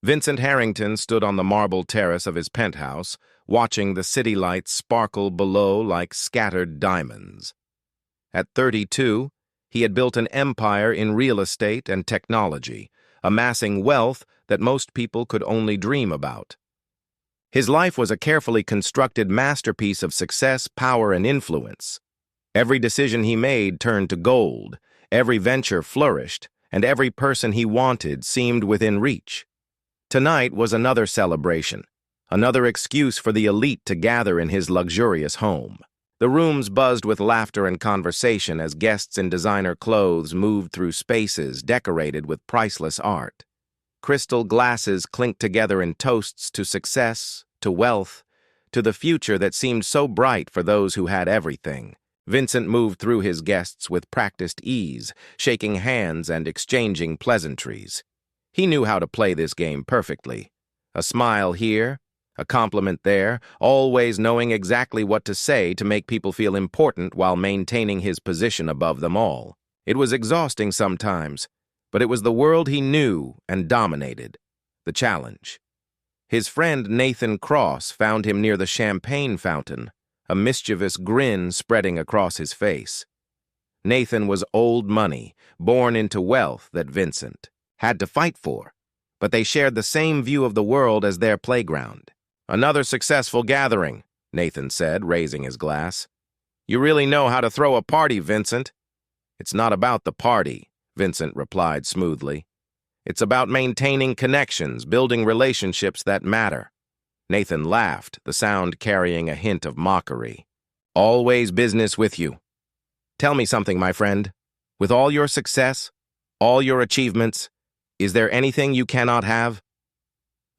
Vincent Harrington stood on the marble terrace of his penthouse, watching the city lights sparkle below like scattered diamonds. At 32, he had built an empire in real estate and technology, amassing wealth that most people could only dream about. His life was a carefully constructed masterpiece of success, power, and influence. Every decision he made turned to gold, every venture flourished, and every person he wanted seemed within reach. Tonight was another celebration, another excuse for the elite to gather in his luxurious home. The rooms buzzed with laughter and conversation as guests in designer clothes moved through spaces decorated with priceless art. Crystal glasses clinked together in toasts to success, to wealth, to the future that seemed so bright for those who had everything. Vincent moved through his guests with practiced ease, shaking hands and exchanging pleasantries. He knew how to play this game perfectly. A smile here, a compliment there, always knowing exactly what to say to make people feel important while maintaining his position above them all. It was exhausting sometimes, but it was the world he knew and dominated, the challenge. His friend Nathan Cross found him near the champagne fountain, a mischievous grin spreading across his face. Nathan was old money, born into wealth that Vincent had to fight for, but they shared the same view of the world as their playground. "Another successful gathering," Nathan said, raising his glass. "You really know how to throw a party, Vincent." "It's not about the party," Vincent replied smoothly. "It's about maintaining connections, building relationships that matter." Nathan laughed, the sound carrying a hint of mockery. "Always business with you. Tell me something, my friend. With all your success, all your achievements, is there anything you cannot have?"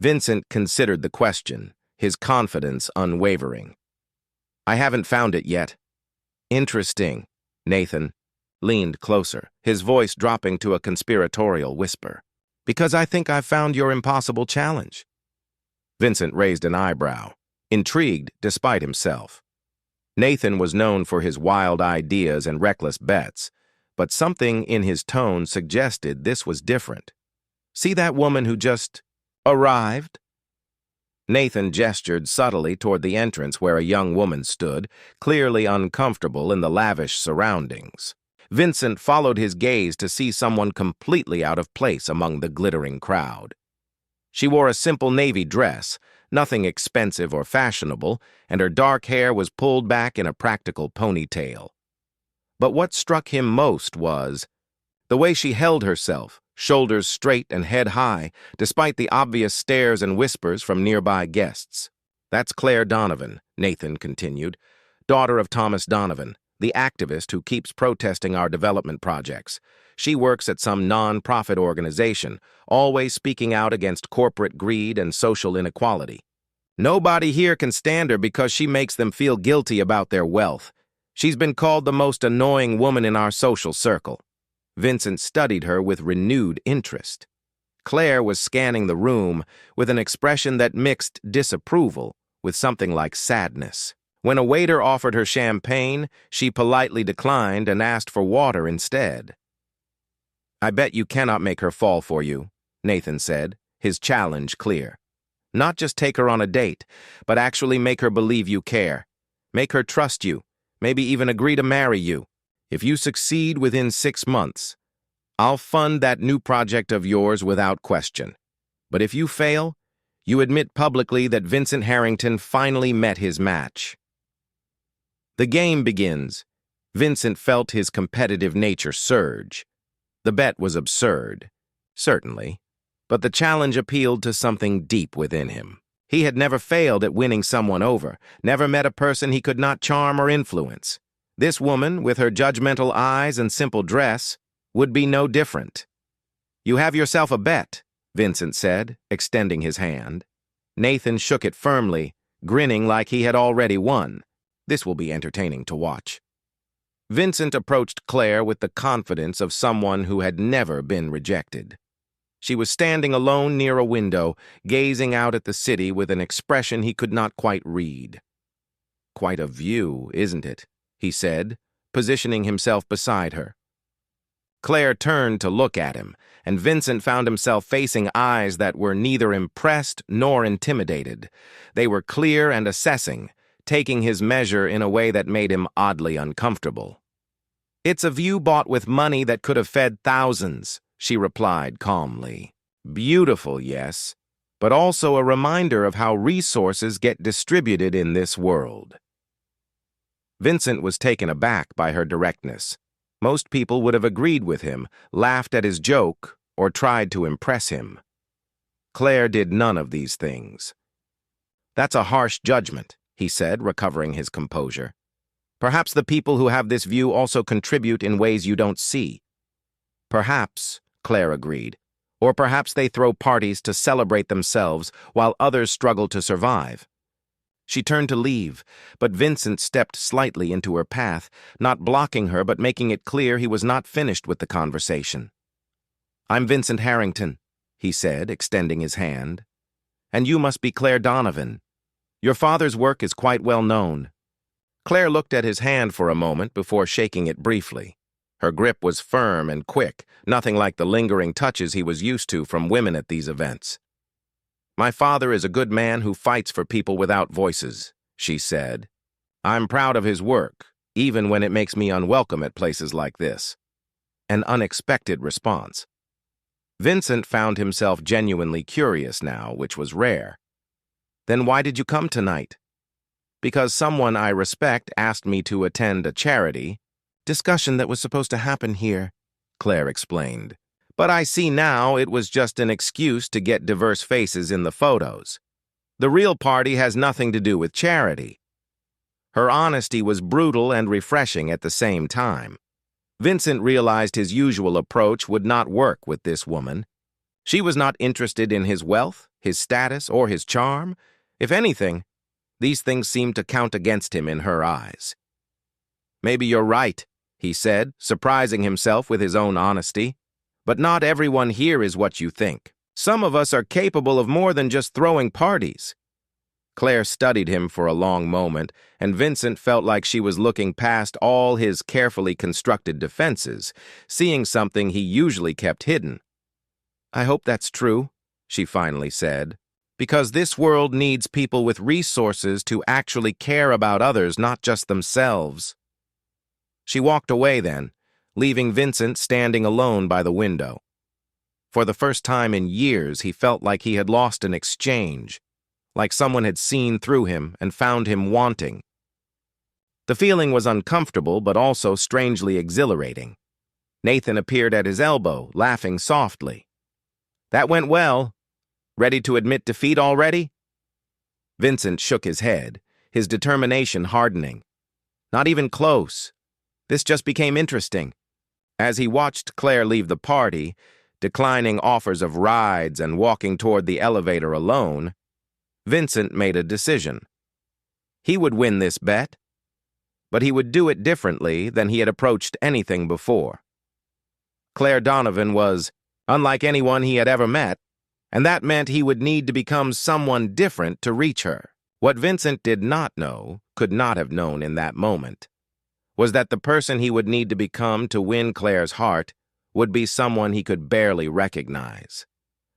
Vincent considered the question, his confidence unwavering. "I haven't found it yet." "Interesting." Nathan leaned closer, his voice dropping to a conspiratorial whisper. "Because I think I've found your impossible challenge." Vincent raised an eyebrow, intrigued despite himself. Nathan was known for his wild ideas and reckless bets, but something in his tone suggested this was different. "See that woman who just arrived?" Nathan gestured subtly toward the entrance where a young woman stood, clearly uncomfortable in the lavish surroundings. Vincent followed his gaze to see someone completely out of place among the glittering crowd. She wore a simple navy dress, nothing expensive or fashionable, and her dark hair was pulled back in a practical ponytail. But what struck him most was the way she held herself, shoulders straight and head high, despite the obvious stares and whispers from nearby guests. "That's Claire Donovan," Nathan continued, "daughter of Thomas Donovan, the activist who keeps protesting our development projects. She works at some non-profit organization, always speaking out against corporate greed and social inequality. Nobody here can stand her because she makes them feel guilty about their wealth. She's been called the most annoying woman in our social circle." Vincent studied her with renewed interest. Claire was scanning the room with an expression that mixed disapproval with something like sadness. When a waiter offered her champagne, she politely declined and asked for water instead. "I bet you cannot make her fall for you," Nathan said, his challenge clear. "Not just take her on a date, but actually make her believe you care. Make her trust you, maybe even agree to marry you. If you succeed within 6 months, I'll fund that new project of yours without question. But if you fail, you admit publicly that Vincent Harrington finally met his match." The game begins. Vincent felt his competitive nature surge. The bet was absurd, certainly, but the challenge appealed to something deep within him. He had never failed at winning someone over, never met a person he could not charm or influence. This woman, with her judgmental eyes and simple dress, would be no different. "You have yourself a bet," Vincent said, extending his hand. Nathan shook it firmly, grinning like he had already won. This will be entertaining to watch. Vincent approached Claire with the confidence of someone who had never been rejected. She was standing alone near a window, gazing out at the city with an expression he could not quite read. "Quite a view, isn't it?" he said, positioning himself beside her. Claire turned to look at him, and Vincent found himself facing eyes that were neither impressed nor intimidated. They were clear and assessing, taking his measure in a way that made him oddly uncomfortable. "It's a view bought with money that could have fed thousands," she replied calmly. "Beautiful, yes, but also a reminder of how resources get distributed in this world." Vincent was taken aback by her directness. Most people would have agreed with him, laughed at his joke, or tried to impress him. Claire did none of these things. "That's a harsh judgment," he said, recovering his composure. "Perhaps the people who have this view also contribute in ways you don't see." "Perhaps," Claire agreed. "Or perhaps they throw parties to celebrate themselves while others struggle to survive." She turned to leave, but Vincent stepped slightly into her path, not blocking her but making it clear he was not finished with the conversation. "I'm Vincent Harrington," he said, extending his hand. "And you must be Claire Donovan. Your father's work is quite well known." Claire looked at his hand for a moment before shaking it briefly. Her grip was firm and quick, nothing like the lingering touches he was used to from women at these events. "My father is a good man who fights for people without voices," she said. "I'm proud of his work, even when it makes me unwelcome at places like this." An unexpected response. Vincent found himself genuinely curious now, which was rare. "Then why did you come tonight?" "Because someone I respect asked me to attend a charity discussion that was supposed to happen here," Claire explained. "But I see now it was just an excuse to get diverse faces in the photos. The real party has nothing to do with charity." Her honesty was brutal and refreshing at the same time. Vincent realized his usual approach would not work with this woman. She was not interested in his wealth, his status, or his charm. If anything, these things seemed to count against him in her eyes. "Maybe you're right," he said, surprising himself with his own honesty. "But not everyone here is what you think. Some of us are capable of more than just throwing parties." Claire studied him for a long moment, and Vincent felt like she was looking past all his carefully constructed defenses, seeing something he usually kept hidden. "I hope that's true," she finally said, "because this world needs people with resources to actually care about others, not just themselves." She walked away then, leaving Vincent standing alone by the window. For the first time in years, he felt like he had lost an exchange, like someone had seen through him and found him wanting. The feeling was uncomfortable, but also strangely exhilarating. Nathan appeared at his elbow, laughing softly. "That went well. Ready to admit defeat already?" Vincent shook his head, his determination hardening. "Not even close. This just became interesting." As he watched Claire leave the party, declining offers of rides and walking toward the elevator alone, Vincent made a decision. He would win this bet, but he would do it differently than he had approached anything before. Claire Donovan was unlike anyone he had ever met, and that meant he would need to become someone different to reach her. What Vincent did not know, could not have known in that moment, was that the person he would need to become to win Claire's heart would be someone he could barely recognize.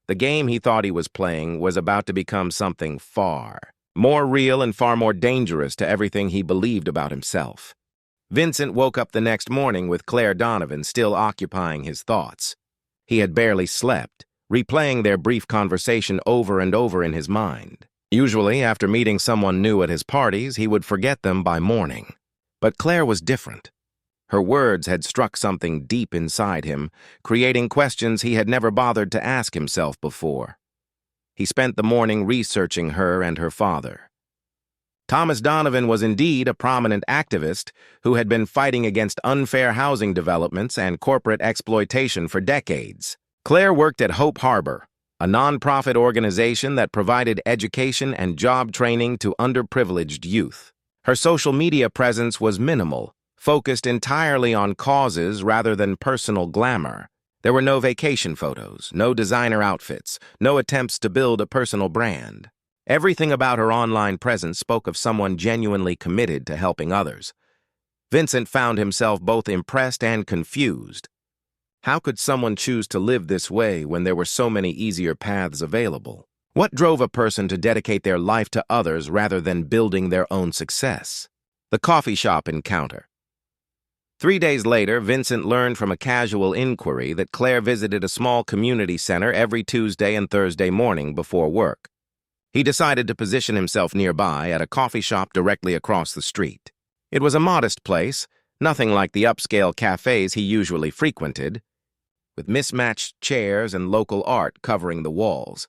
The game he thought he was playing was about to become something far more real and far more dangerous to everything he believed about himself. Vincent woke up the next morning with Claire Donovan still occupying his thoughts. He had barely slept, replaying their brief conversation over and over in his mind. Usually, after meeting someone new at his parties, he would forget them by morning. But Claire was different. Her words had struck something deep inside him, creating questions he had never bothered to ask himself before. He spent the morning researching her and her father. Thomas Donovan was indeed a prominent activist who had been fighting against unfair housing developments and corporate exploitation for decades. Claire worked at Hope Harbor, a nonprofit organization that provided education and job training to underprivileged youth. Her social media presence was minimal, focused entirely on causes rather than personal glamour. There were no vacation photos, no designer outfits, no attempts to build a personal brand. Everything about her online presence spoke of someone genuinely committed to helping others. Vincent found himself both impressed and confused. How could someone choose to live this way when there were so many easier paths available? What drove a person to dedicate their life to others rather than building their own success? The coffee shop encounter. 3 days later, Vincent learned from a casual inquiry that Claire visited a small community center every Tuesday and Thursday morning before work. He decided to position himself nearby at a coffee shop directly across the street. It was a modest place, nothing like the upscale cafes he usually frequented, with mismatched chairs and local art covering the walls.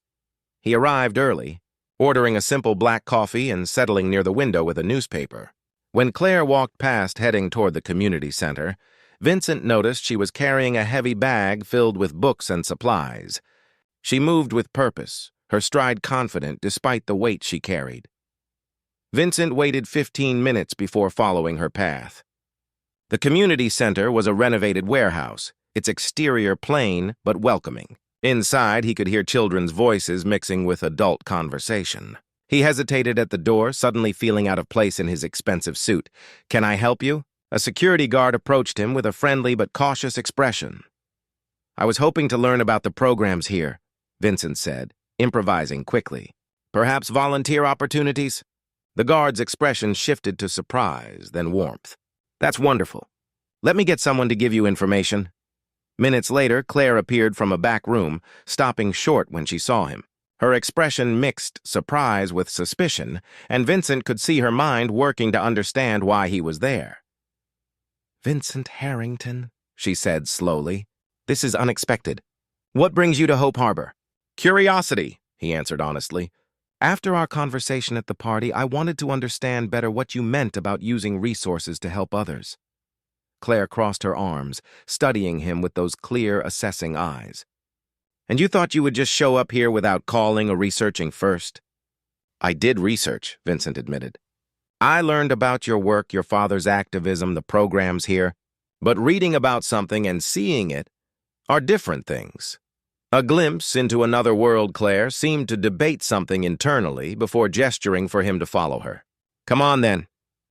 He arrived early, ordering a simple black coffee and settling near the window with a newspaper. When Claire walked past heading toward the community center, Vincent noticed she was carrying a heavy bag filled with books and supplies. She moved with purpose, her stride confident despite the weight she carried. Vincent waited 15 minutes before following her path. The community center was a renovated warehouse, its exterior plain but welcoming. Inside, he could hear children's voices mixing with adult conversation. He hesitated at the door, suddenly feeling out of place in his expensive suit. "Can I help you?" A security guard approached him with a friendly but cautious expression. "I was hoping to learn about the programs here," Vincent said, improvising quickly. "Perhaps volunteer opportunities?" The guard's expression shifted to surprise, then warmth. "That's wonderful. Let me get someone to give you information." Minutes later, Claire appeared from a back room, stopping short when she saw him. Her expression mixed surprise with suspicion, and Vincent could see her mind working to understand why he was there. "Vincent Harrington," she said slowly. "This is unexpected. What brings you to Hope Harbor?" "Curiosity," he answered honestly. "After our conversation at the party, I wanted to understand better what you meant about using resources to help others." Claire crossed her arms, studying him with those clear, assessing eyes. "And you thought you would just show up here without calling or researching first?" "I did research," Vincent admitted. "I learned about your work, your father's activism, the programs here. But reading about something and seeing it are different things." A glimpse into another world, Claire seemed to debate something internally before gesturing for him to follow her. "Come on then.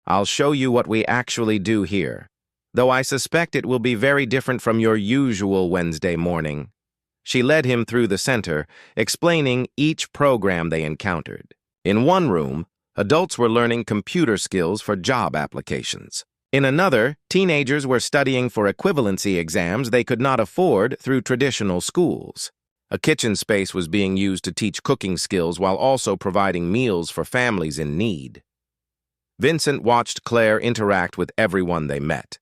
I'll show you what we actually do here, though I suspect it will be very different from your usual Wednesday morning." She led him through the center, explaining each program they encountered. In one room, adults were learning computer skills for job applications. In another, teenagers were studying for equivalency exams they could not afford through traditional schools. A kitchen space was being used to teach cooking skills while also providing meals for families in need. Vincent watched Claire interact with everyone they met.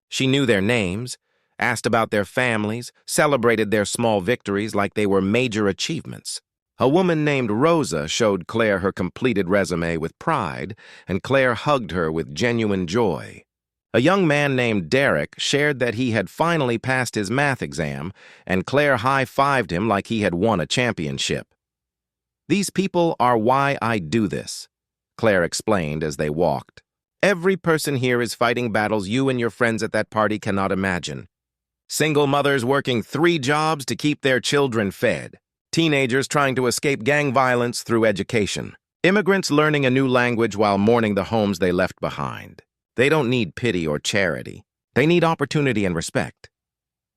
She knew their names, asked about their families, celebrated their small victories like they were major achievements. A woman named Rosa showed Claire her completed resume with pride, and Claire hugged her with genuine joy. A young man named Derek shared that he had finally passed his math exam, and Claire high-fived him like he had won a championship. "These people are why I do this," Claire explained as they walked. "Every person here is fighting battles you and your friends at that party cannot imagine. Single mothers working 3 jobs to keep their children fed. Teenagers trying to escape gang violence through education. Immigrants learning a new language while mourning the homes they left behind. They don't need pity or charity. They need opportunity and respect."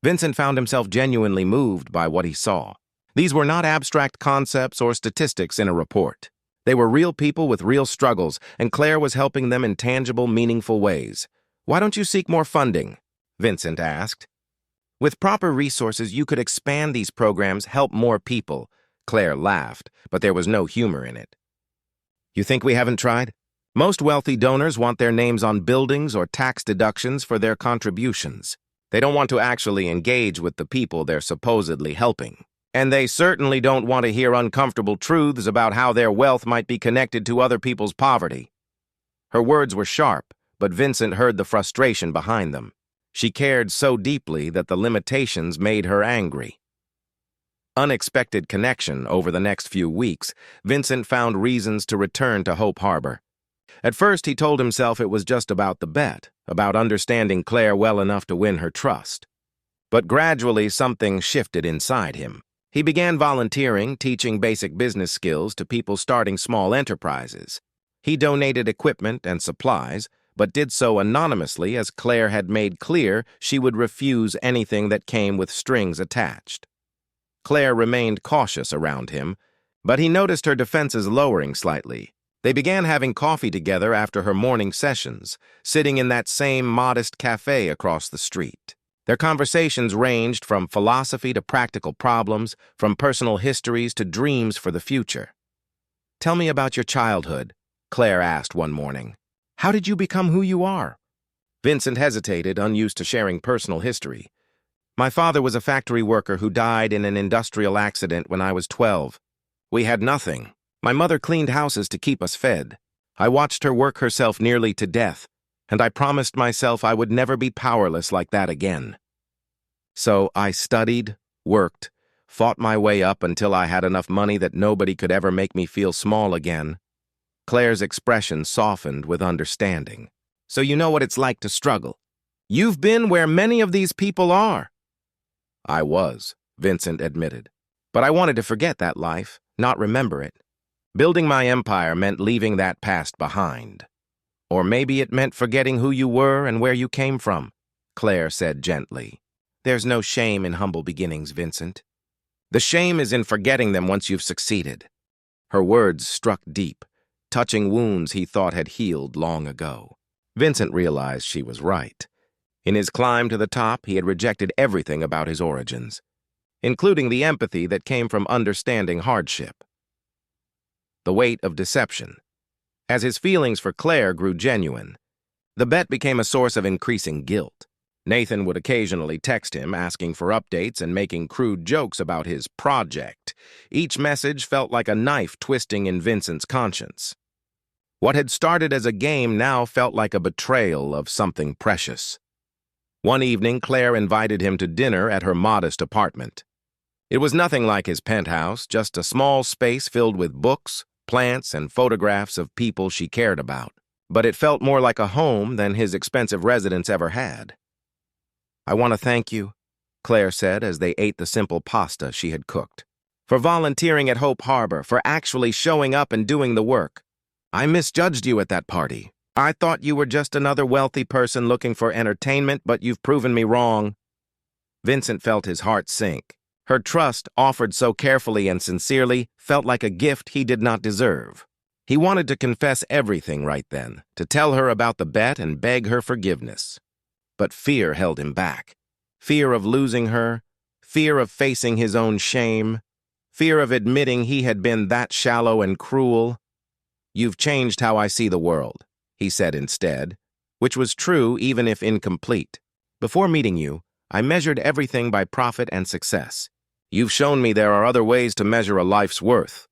Vincent found himself genuinely moved by what he saw. These were not abstract concepts or statistics in a report. They were real people with real struggles, and Claire was helping them in tangible, meaningful ways. "Why don't you seek more funding?" Vincent asked. "With proper resources, you could expand these programs, help more people." Claire laughed, but there was no humor in it. "You think we haven't tried? Most wealthy donors want their names on buildings or tax deductions for their contributions. They don't want to actually engage with the people they're supposedly helping. And they certainly don't want to hear uncomfortable truths about how their wealth might be connected to other people's poverty." Her words were sharp, but Vincent heard the frustration behind them. She cared so deeply that the limitations made her angry. Unexpected connection over the next few weeks, Vincent found reasons to return to Hope Harbor. At first, he told himself it was just about the bet, about understanding Claire well enough to win her trust. But gradually, something shifted inside him. He began volunteering, teaching basic business skills to people starting small enterprises. He donated equipment and supplies, but did so anonymously as Claire had made clear she would refuse anything that came with strings attached. Claire remained cautious around him, but he noticed her defenses lowering slightly. They began having coffee together after her morning sessions, sitting in that same modest cafe across the street. Their conversations ranged from philosophy to practical problems, from personal histories to dreams for the future. "Tell me about your childhood," Claire asked one morning. "How did you become who you are?" Vincent hesitated, unused to sharing personal history. "My father was a factory worker who died in an industrial accident when I was 12. We had nothing. My mother cleaned houses to keep us fed. I watched her work herself nearly to death, and I promised myself I would never be powerless like that again. So I studied, worked, fought my way up until I had enough money that nobody could ever make me feel small again." Claire's expression softened with understanding. "So you know what it's like to struggle. You've been where many of these people are." "I was," Vincent admitted. "But I wanted to forget that life, not remember it. Building my empire meant leaving that past behind. Or maybe it meant forgetting who you were and where you came from," Claire said gently. "There's no shame in humble beginnings, Vincent. The shame is in forgetting them once you've succeeded." Her words struck deep, touching wounds he thought had healed long ago. Vincent realized she was right. In his climb to the top, he had rejected everything about his origins, including the empathy that came from understanding hardship. The weight of deception. As his feelings for Claire grew genuine, the bet became a source of increasing guilt. Nathan would occasionally text him, asking for updates and making crude jokes about his project. Each message felt like a knife twisting in Vincent's conscience. What had started as a game now felt like a betrayal of something precious. One evening, Claire invited him to dinner at her modest apartment. It was nothing like his penthouse, just a small space filled with books, plants, and photographs of people she cared about. But it felt more like a home than his expensive residence ever had. "I want to thank you," Claire said as they ate the simple pasta she had cooked, "for volunteering at Hope Harbor, for actually showing up and doing the work. I misjudged you at that party. I thought you were just another wealthy person looking for entertainment, but you've proven me wrong." Vincent felt his heart sink. Her trust, offered so carefully and sincerely, felt like a gift he did not deserve. He wanted to confess everything right then, to tell her about the bet and beg her forgiveness. But fear held him back. Fear of losing her, fear of facing his own shame, fear of admitting he had been that shallow and cruel. "You've changed how I see the world," he said instead, which was true even if incomplete. "Before meeting you, I measured everything by profit and success. You've shown me there are other ways to measure a life's worth."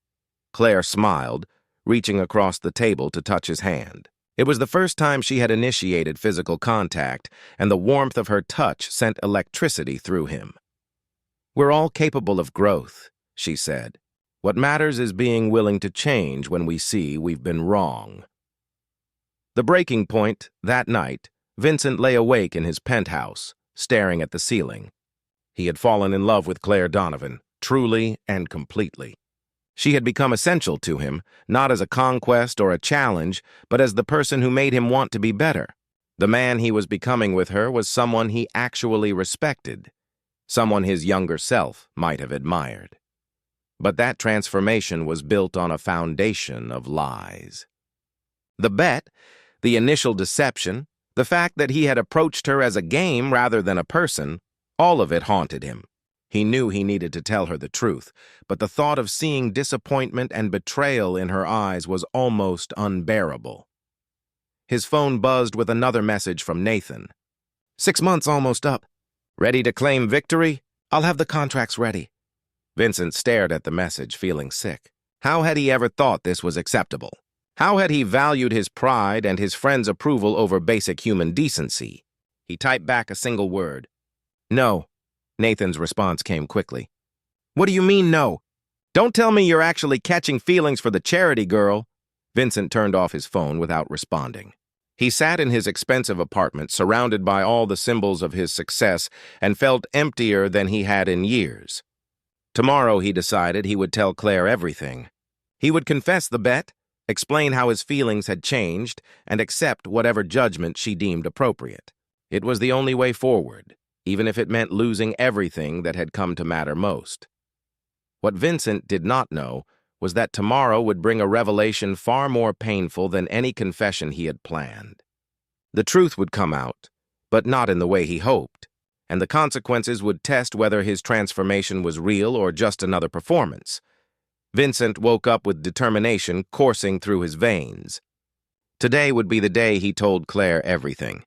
Claire smiled, reaching across the table to touch his hand. It was the first time she had initiated physical contact, and the warmth of her touch sent electricity through him. "We're all capable of growth," she said. "What matters is being willing to change when we see we've been wrong." The breaking point, that night, Vincent lay awake in his penthouse, staring at the ceiling. He had fallen in love with Claire Donovan, truly and completely. She had become essential to him, not as a conquest or a challenge, but as the person who made him want to be better. The man he was becoming with her was someone he actually respected, someone his younger self might have admired. But that transformation was built on a foundation of lies. The bet, the initial deception, the fact that he had approached her as a game rather than a person, all of it haunted him. He knew he needed to tell her the truth, but the thought of seeing disappointment and betrayal in her eyes was almost unbearable. His phone buzzed with another message from Nathan. 6 months almost up. Ready to claim victory? I'll have the contracts ready." Vincent stared at the message, feeling sick. How had he ever thought this was acceptable? How had he valued his pride and his friend's approval over basic human decency? He typed back a single word. "No." Nathan's response came quickly. "What do you mean, no? Don't tell me you're actually catching feelings for the charity girl." Vincent turned off his phone without responding. He sat in his expensive apartment, surrounded by all the symbols of his success, and felt emptier than he had in years. Tomorrow, he decided, he would tell Claire everything. He would confess the bet, explain how his feelings had changed, and accept whatever judgment she deemed appropriate. It was the only way forward, even if it meant losing everything that had come to matter most. What Vincent did not know was that tomorrow would bring a revelation far more painful than any confession he had planned. The truth would come out, but not in the way he hoped, and the consequences would test whether his transformation was real or just another performance. Vincent woke up with determination coursing through his veins. Today would be the day he told Claire everything.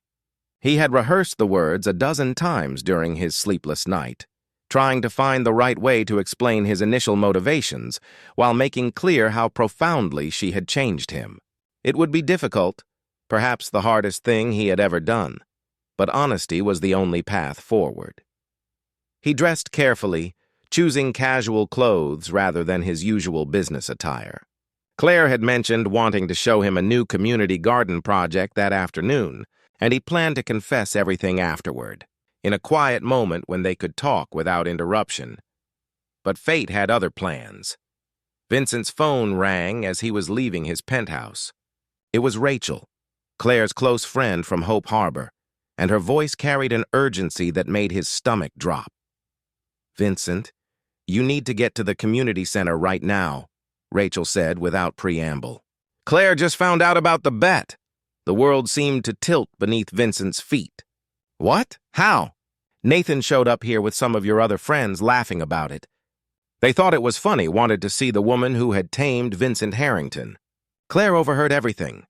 He had rehearsed the words a dozen times during his sleepless night, trying to find the right way to explain his initial motivations while making clear how profoundly she had changed him. It would be difficult, perhaps the hardest thing he had ever done, but honesty was the only path forward. He dressed carefully, choosing casual clothes rather than his usual business attire. Claire had mentioned wanting to show him a new community garden project that afternoon, and he planned to confess everything afterward, in a quiet moment when they could talk without interruption. But fate had other plans. Vincent's phone rang as he was leaving his penthouse. It was Rachel, Claire's close friend from Hope Harbor, and her voice carried an urgency that made his stomach drop. "Vincent, you need to get to the community center right now," Rachel said without preamble. Claire just found out about the bet. The world seemed to tilt beneath Vincent's feet. "What? How?" "Nathan showed up here with some of your other friends laughing about it. They thought it was funny, wanted to see the woman who had tamed Vincent Harrington." Claire overheard everything.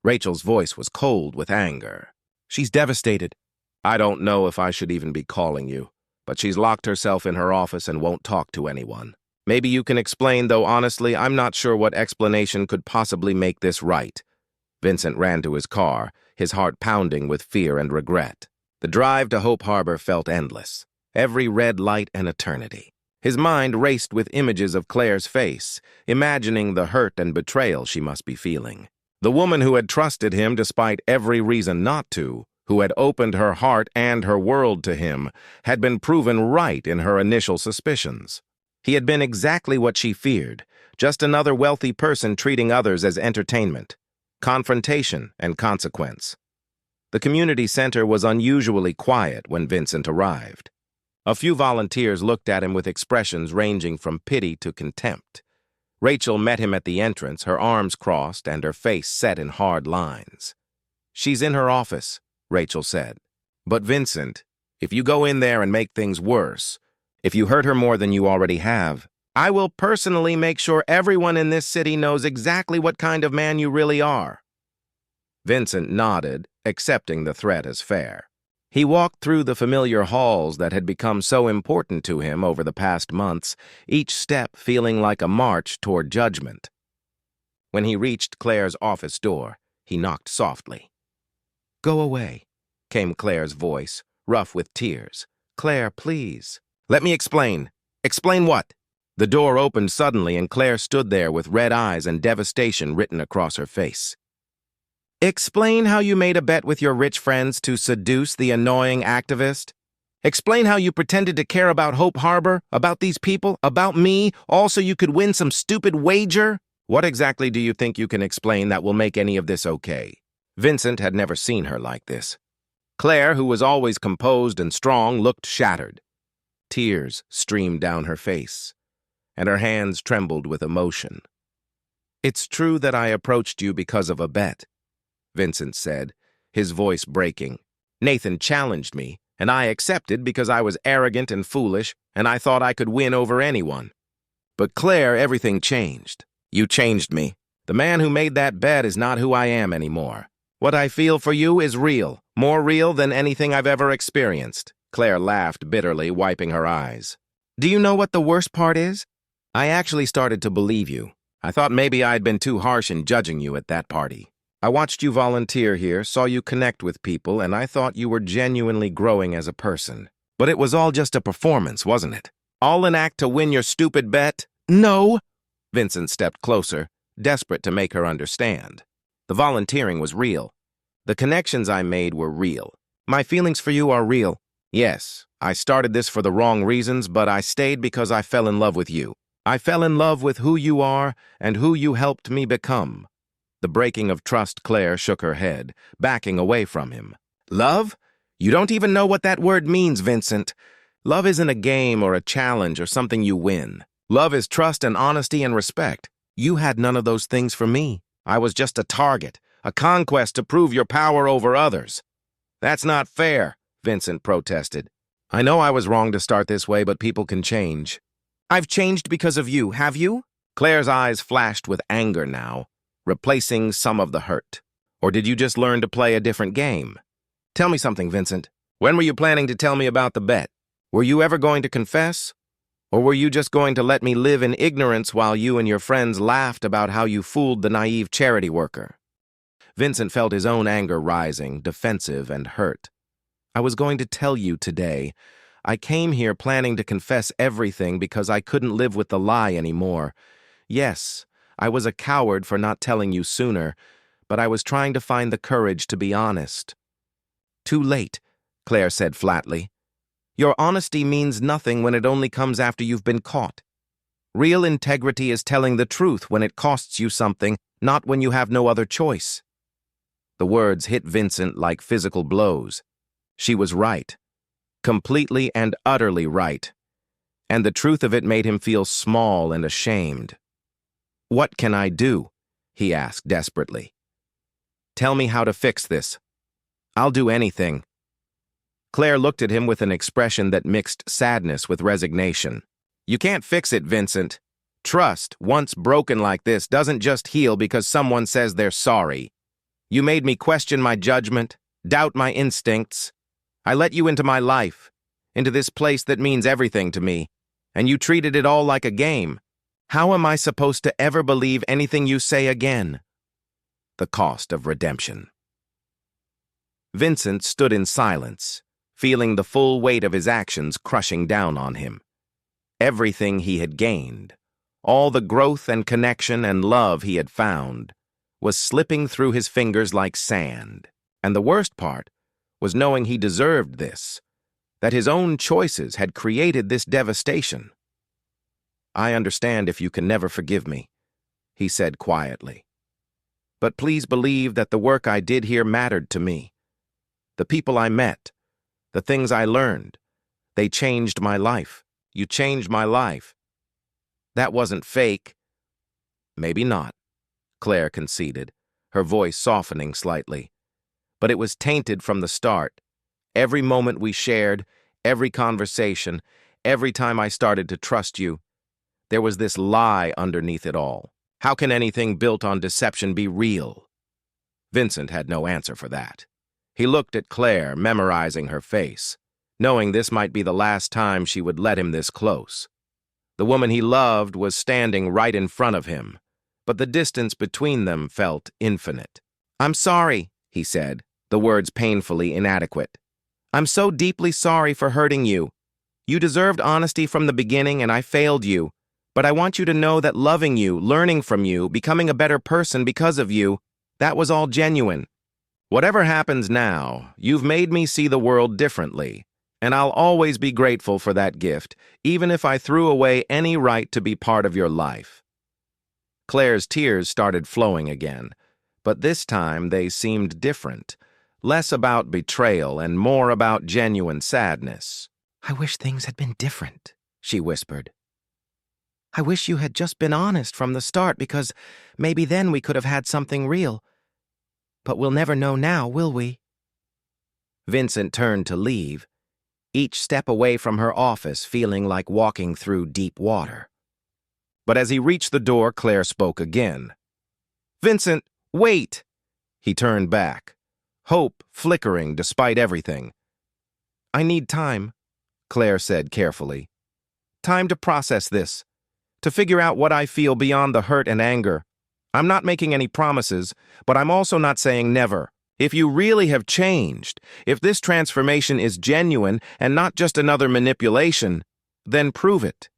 Rachel's voice was cold with anger. "She's devastated. I don't know if I should even be calling you, but she's locked herself in her office and won't talk to anyone. Maybe you can explain, though honestly, I'm not sure what explanation could possibly make this right." Vincent ran to his car, his heart pounding with fear and regret. The drive to Hope Harbor felt endless, every red light an eternity. His mind raced with images of Claire's face, imagining the hurt and betrayal she must be feeling. The woman who had trusted him despite every reason not to, who had opened her heart and her world to him, had been proven right in her initial suspicions. He had been exactly what she feared, just another wealthy person treating others as entertainment, confrontation, and consequence. The community center was unusually quiet when Vincent arrived. A few volunteers looked at him with expressions ranging from pity to contempt. Rachel met him at the entrance, her arms crossed and her face set in hard lines. "She's in her office," Rachel said. "But Vincent, if you go in there and make things worse, if you hurt her more than you already have, I will personally make sure everyone in this city knows exactly what kind of man you really are." Vincent nodded, accepting the threat as fair. He walked through the familiar halls that had become so important to him over the past months, each step feeling like a march toward judgment. When he reached Claire's office door, he knocked softly. "Go away," came Claire's voice, rough with tears. "Claire, please." "Let me explain." "Explain what?" The door opened suddenly and Claire stood there with red eyes and devastation written across her face. "Explain how you made a bet with your rich friends to seduce the annoying activist. Explain how you pretended to care about Hope Harbor, about these people, about me, all so you could win some stupid wager. What exactly do you think you can explain that will make any of this okay?" Vincent had never seen her like this. Claire, who was always composed and strong, looked shattered. Tears streamed down her face, and her hands trembled with emotion. "It's true that I approached you because of a bet," Vincent said, his voice breaking. "Nathan challenged me, and I accepted because I was arrogant and foolish, and I thought I could win over anyone. But Claire, everything changed. You changed me. The man who made that bet is not who I am anymore. What I feel for you is real, more real than anything I've ever experienced." Claire laughed bitterly, wiping her eyes. "Do you know what the worst part is? I actually started to believe you. I thought maybe I'd been too harsh in judging you at that party. I watched you volunteer here, saw you connect with people, and I thought you were genuinely growing as a person. But it was all just a performance, wasn't it? All an act to win your stupid bet?" "No!" Vincent stepped closer, desperate to make her understand. "The volunteering was real. The connections I made were real. My feelings for you are real. Yes, I started this for the wrong reasons, but I stayed because I fell in love with you. I fell in love with who you are and who you helped me become. The breaking of trust. Claire shook her head, backing away from him. Love? You don't even know what that word means, Vincent. Love isn't a game or a challenge or something you win. Love is trust and honesty and respect. You had none of those things for me. I was just a target, a conquest to prove your power over others. That's not fair, Vincent protested. I know I was wrong to start this way, but people can change. I've changed because of you, have you? Claire's eyes flashed with anger now, replacing some of the hurt. Or did you just learn to play a different game? Tell me something, Vincent. When were you planning to tell me about the bet? Were you ever going to confess? Or were you just going to let me live in ignorance while you and your friends laughed about how you fooled the naive charity worker? Vincent felt his own anger rising, defensive and hurt. I was going to tell you today. I came here planning to confess everything because I couldn't live with the lie anymore. Yes, I was a coward for not telling you sooner, but I was trying to find the courage to be honest. Too late, Claire said flatly. Your honesty means nothing when it only comes after you've been caught. Real integrity is telling the truth when it costs you something, not when you have no other choice. The words hit Vincent like physical blows. She was right. Completely and utterly right. And the truth of it made him feel small and ashamed. What can I do? He asked desperately. Tell me how to fix this. I'll do anything. Claire looked at him with an expression that mixed sadness with resignation. You can't fix it, Vincent. Trust, once broken like this, doesn't just heal because someone says they're sorry. You made me question my judgment, doubt my instincts. I let you into my life, into this place that means everything to me, and you treated it all like a game. How am I supposed to ever believe anything you say again? The cost of redemption. Vincent stood in silence, feeling the full weight of his actions crushing down on him. Everything he had gained, all the growth and connection and love he had found, was slipping through his fingers like sand. And the worst part was knowing he deserved this, that his own choices had created this devastation. I understand if you can never forgive me, he said quietly. But please believe that the work I did here mattered to me. The people I met, the things I learned, they changed my life. You changed my life. That wasn't fake. Maybe not, Claire conceded, her voice softening slightly. But it was tainted from the start. Every moment we shared, every conversation, every time I started to trust you, there was this lie underneath it all. How can anything built on deception be real? Vincent had no answer for that. He looked at Claire, memorizing her face, knowing this might be the last time she would let him this close. The woman he loved was standing right in front of him, but the distance between them felt infinite. I'm sorry, he said, the words painfully inadequate. I'm so deeply sorry for hurting you. You deserved honesty from the beginning and I failed you, but I want you to know that loving you, learning from you, becoming a better person because of you, that was all genuine. Whatever happens now, you've made me see the world differently, and I'll always be grateful for that gift, even if I threw away any right to be part of your life. Claire's tears started flowing again, but this time they seemed different, less about betrayal and more about genuine sadness. I wish things had been different, she whispered. I wish you had just been honest from the start, because maybe then we could have had something real. But we'll never know now, will we? Vincent turned to leave, each step away from her office feeling like walking through deep water. But as he reached the door, Claire spoke again. Vincent, wait! He turned back, hope flickering despite everything. I need time, Claire said carefully. Time to process this, to figure out what I feel beyond the hurt and anger. I'm not making any promises, but I'm also not saying never. If you really have changed, if this transformation is genuine and not just another manipulation, then prove it.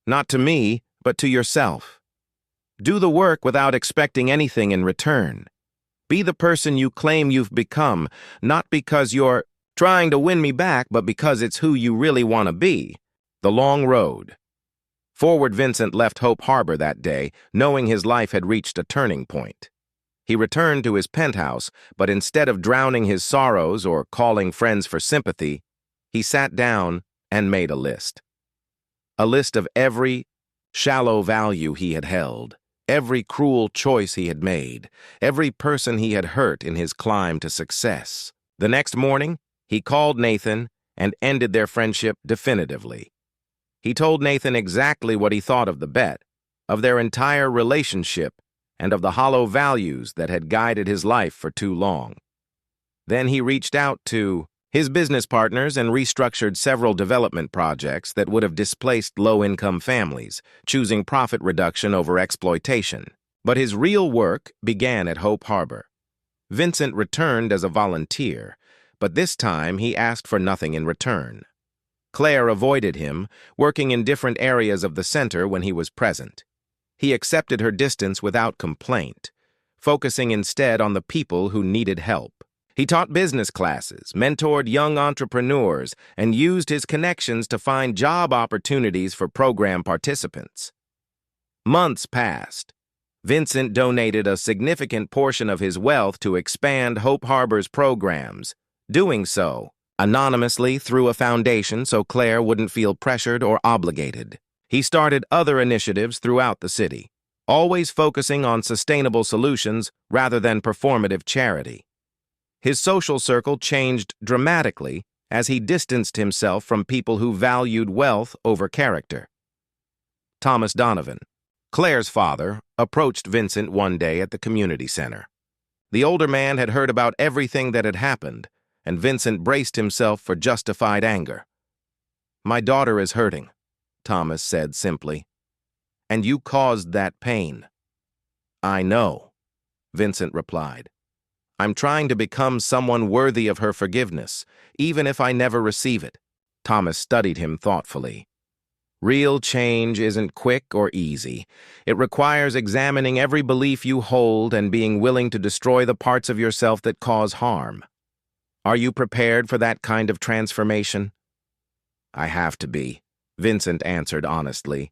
Not to me, but to yourself. Do the work without expecting anything in return. Be the person you claim you've become, not because you're trying to win me back, but because it's who you really want to be. The long road. Forward Vincent left Hope Harbor that day, knowing his life had reached a turning point. He returned to his penthouse, but instead of drowning his sorrows or calling friends for sympathy, he sat down and made a list. A list of every shallow value he had held, every cruel choice he had made, every person he had hurt in his climb to success. The next morning, he called Nathan and ended their friendship definitively. He told Nathan exactly what he thought of the bet, of their entire relationship, and of the hollow values that had guided his life for too long. Then he reached out to his business partners and restructured several development projects that would have displaced low-income families, choosing profit reduction over exploitation. But his real work began at Hope Harbor. Vincent returned as a volunteer, but this time he asked for nothing in return. Claire avoided him, working in different areas of the center when he was present. He accepted her distance without complaint, focusing instead on the people who needed help. He taught business classes, mentored young entrepreneurs, and used his connections to find job opportunities for program participants. Months passed. Vincent donated a significant portion of his wealth to expand Hope Harbor's programs, doing so anonymously through a foundation so Claire wouldn't feel pressured or obligated. He started other initiatives throughout the city, always focusing on sustainable solutions rather than performative charity. His social circle changed dramatically as he distanced himself from people who valued wealth over character. Thomas Donovan, Claire's father, approached Vincent one day at the community center. The older man had heard about everything that had happened, and Vincent braced himself for justified anger. "My daughter is hurting," Thomas said simply. "And you caused that pain." "I know," Vincent replied. "I'm trying to become someone worthy of her forgiveness, even if I never receive it." Thomas studied him thoughtfully. "Real change isn't quick or easy. It requires examining every belief you hold and being willing to destroy the parts of yourself that cause harm. Are you prepared for that kind of transformation?" "I have to be," Vincent answered honestly.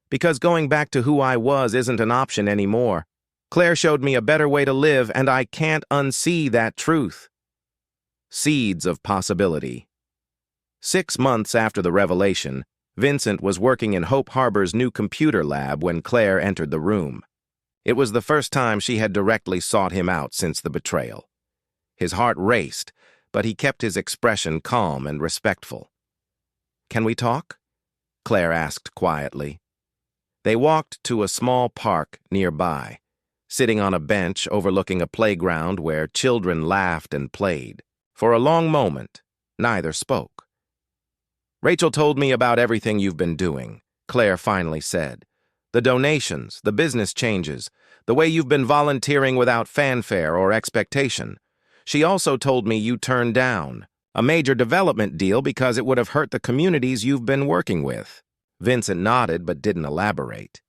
"Because going back to who I was isn't an option anymore. Claire showed me a better way to live, and I can't unsee that truth." Seeds of possibility. 6 months after the revelation, Vincent was working in Hope Harbor's new computer lab when Claire entered the room. It was the first time she had directly sought him out since the betrayal. His heart raced, but he kept his expression calm and respectful. "Can we talk?" Claire asked quietly. They walked to a small park nearby, sitting on a bench overlooking a playground where children laughed and played. For a long moment, neither spoke. "Rachel told me about everything you've been doing," Claire finally said. "The donations, the business changes, the way you've been volunteering without fanfare or expectation. She also told me you turned down a major development deal because it would have hurt the communities you've been working with." Vincent nodded but didn't elaborate.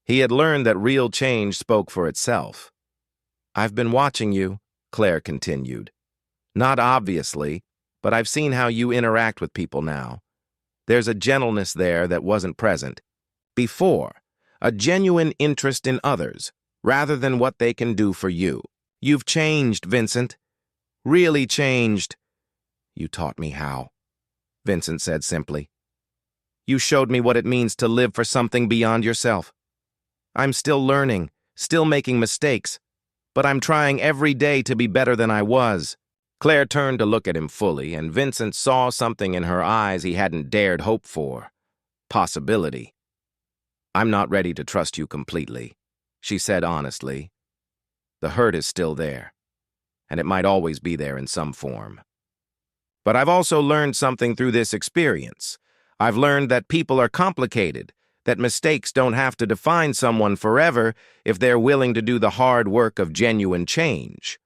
He had learned that real change spoke for itself. "I've been watching you," Claire continued. "Not obviously, but I've seen how you interact with people now. There's a gentleness there that wasn't present before, a genuine interest in others, rather than what they can do for you. You've changed, Vincent. Really changed." "You taught me how," Vincent said simply. "You showed me what it means to live for something beyond yourself. I'm still learning, still making mistakes, but I'm trying every day to be better than I was." Claire turned to look at him fully, and Vincent saw something in her eyes he hadn't dared hope for. Possibility. "I'm not ready to trust you completely," she said honestly. "The hurt is still there, and it might always be there in some form. But I've also learned something through this experience. I've learned that people are complicated, that mistakes don't have to define someone forever if they're willing to do the hard work of genuine change."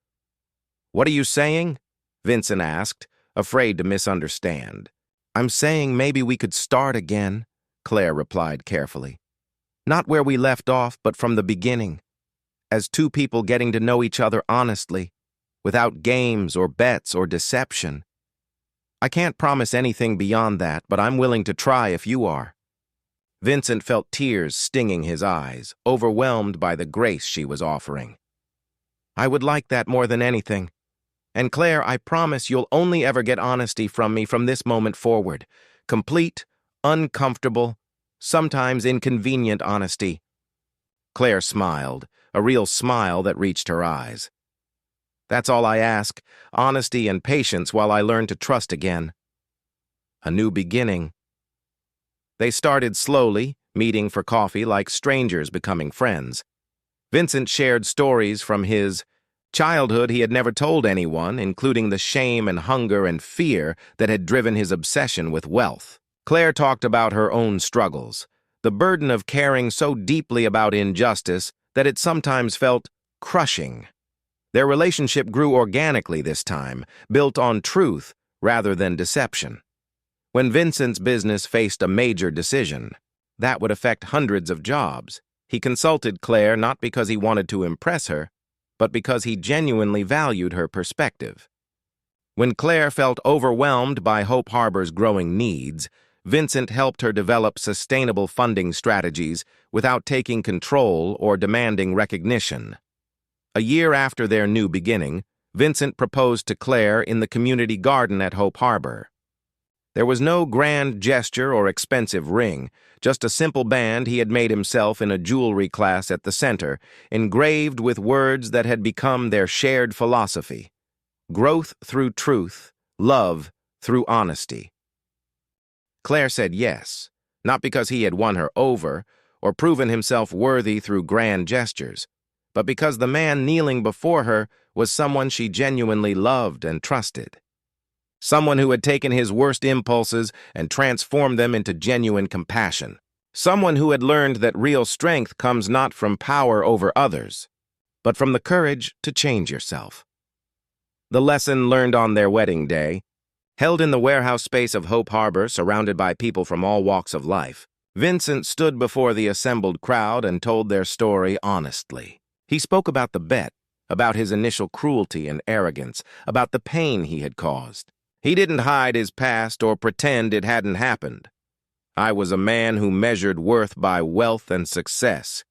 "What are you saying?" Vincent asked, afraid to misunderstand. "I'm saying maybe we could start again," Claire replied carefully. "Not where we left off, but from the beginning, as two people getting to know each other honestly, without games or bets or deception. I can't promise anything beyond that, but I'm willing to try if you are." Vincent felt tears stinging his eyes, overwhelmed by the grace she was offering. I would like that more than anything. And Claire, I promise you'll only ever get honesty from me from this moment forward. Complete, uncomfortable, sometimes inconvenient honesty." Claire smiled, a real smile that reached her eyes. "That's all I ask, honesty and patience while I learn to trust again." A new beginning. They started slowly, meeting for coffee like strangers becoming friends. Vincent shared stories from his childhood he had never told anyone, including the shame and hunger and fear that had driven his obsession with wealth. Claire talked about her own struggles, the burden of caring so deeply about injustice that it sometimes felt crushing. Their relationship grew organically this time, built on truth rather than deception. When Vincent's business faced a major decision that would affect hundreds of jobs, he consulted Claire not because he wanted to impress her, but because he genuinely valued her perspective. When Claire felt overwhelmed by Hope Harbor's growing needs, Vincent helped her develop sustainable funding strategies without taking control or demanding recognition. A year after their new beginning, Vincent proposed to Claire in the community garden at Hope Harbor. There was no grand gesture or expensive ring, just a simple band he had made himself in a jewelry class at the center, engraved with words that had become their shared philosophy: growth through truth, love through honesty. Claire said yes, not because he had won her over or proven himself worthy through grand gestures, but because the man kneeling before her was someone she genuinely loved and trusted. Someone who had taken his worst impulses and transformed them into genuine compassion. Someone who had learned that real strength comes not from power over others, but from the courage to change yourself. The lesson learned on their wedding day, held in the warehouse space of Hope Harbor, surrounded by people from all walks of life, Vincent stood before the assembled crowd and told their story honestly. He spoke about the bet, about his initial cruelty and arrogance, about the pain he had caused. He didn't hide his past or pretend it hadn't happened. "I was a man who measured worth by wealth and success,"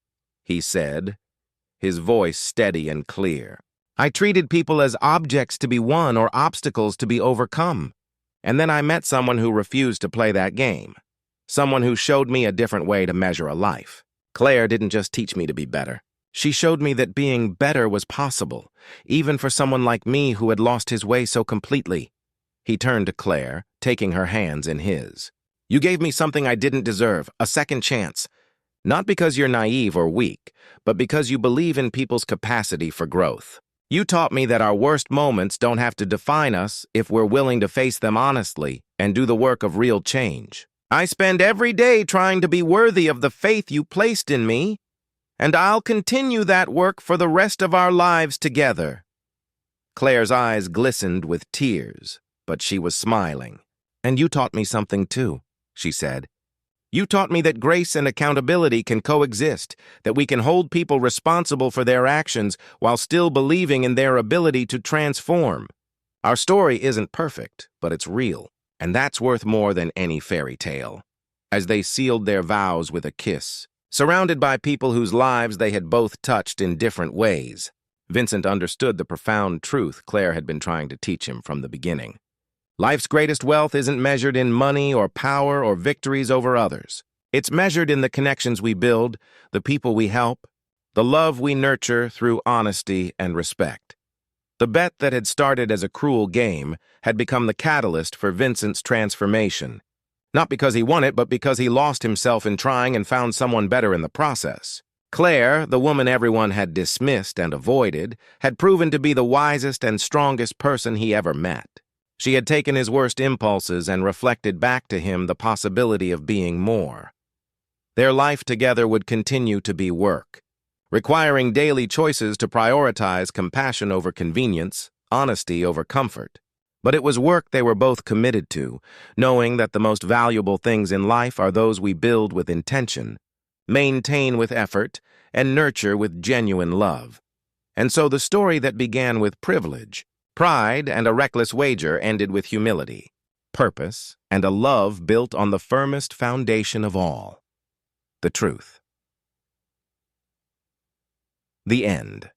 he said, his voice steady and clear. "I treated people as objects to be won or obstacles to be overcome. And then I met someone who refused to play that game. Someone who showed me a different way to measure a life. Claire didn't just teach me to be better. She showed me that being better was possible, even for someone like me who had lost his way so completely." He turned to Claire, taking her hands in his. "You gave me something I didn't deserve, a second chance. Not because you're naive or weak, but because you believe in people's capacity for growth. You taught me that our worst moments don't have to define us if we're willing to face them honestly and do the work of real change. I spend every day trying to be worthy of the faith you placed in me, and I'll continue that work for the rest of our lives together." Claire's eyes glistened with tears, but she was smiling. "And you taught me something too," she said. "You taught me that grace and accountability can coexist, that we can hold people responsible for their actions while still believing in their ability to transform. Our story isn't perfect, but it's real, and that's worth more than any fairy tale." As they sealed their vows with a kiss, surrounded by people whose lives they had both touched in different ways, Vincent understood the profound truth Claire had been trying to teach him from the beginning. Life's greatest wealth isn't measured in money or power or victories over others. It's measured in the connections we build, the people we help, the love we nurture through honesty and respect. The bet that had started as a cruel game had become the catalyst for Vincent's transformation. Not because he won it, but because he lost himself in trying and found someone better in the process. Claire, the woman everyone had dismissed and avoided, had proven to be the wisest and strongest person he ever met. She had taken his worst impulses and reflected back to him the possibility of being more. Their life together would continue to be work, requiring daily choices to prioritize compassion over convenience, honesty over comfort. But it was work they were both committed to, knowing that the most valuable things in life are those we build with intention, maintain with effort, and nurture with genuine love. And so the story that began with privilege, pride, and a reckless wager ended with humility, purpose, and a love built on the firmest foundation of all: the truth. The end.